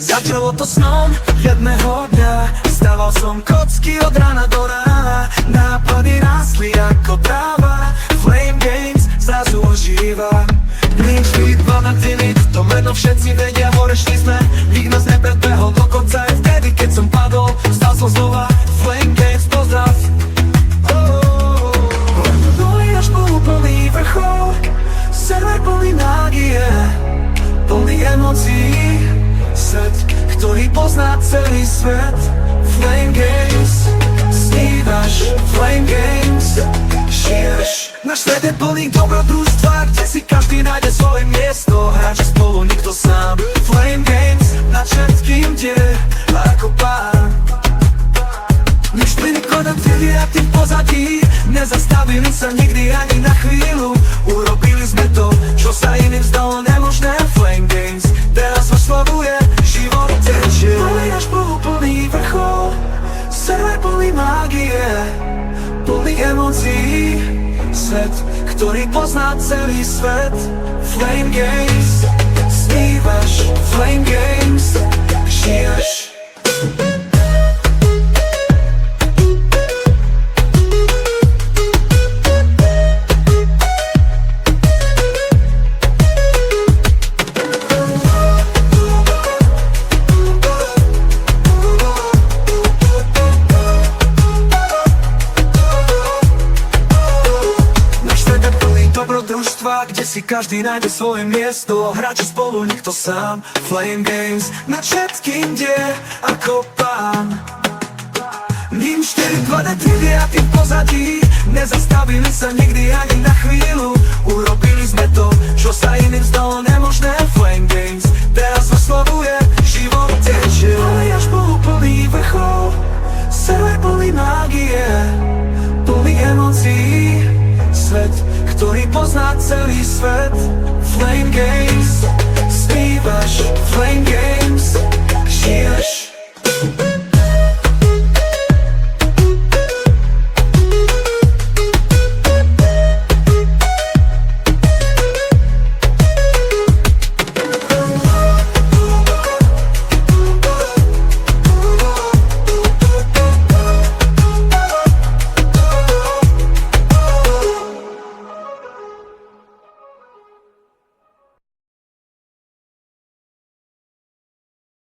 Začalo to snom jedného dňa, stával som kocky od rána do rána. Nápady rástli ako tráva, Flame Games zrazu ožíva. Nič výtva na Tinit, to meno všetci vedia, hore šli sme. Nik nás nepredbehol, dokonca aj vtedy, keď som padol, stal som znova. Flame Games, pozdrav. Doli až po úplný vrchol, server plný mágie, plný emócií. Svet, ktorý pozná celý svet. Flame Games, snívaš. Flame Games, žiješ. Náš svet je plný dobrodružstva, kde si každý nájde svoje miesto. Hráči spolu, nikto sám. Flame Games, nad všetkým kde ako pán. Nič plyny konektivy a tým pozadí, nezastavili sa nikdy ani na chvíľu. Urobili sme to, čo sa iným zdalo nemožné. Flame Games teraz oslavuje, život tečie. Doli až po úplný vrchol, server plný mágie, plný emócií. Svet, ktorý pozná celý svet. Flame Games, snívaš. Flame Games, žiješ. Kde si každý nájde svoje miesto. Hráči spolu, nikto sám. Flame Games, nad všetkým kde ako pán. Ním 4, 2, 3 a tým pozadí, nezastavili sa nikdy ani na chvíľu. Urobili sme to, čo sa iným zdalo nemožné. Flame Games teraz oslavuje, život tečie. Ale až po úplný vrchol, server plný mágie, plný emócií. Svet, ktorý pozná celý svet. Flame Games, snívaš. Flame Games.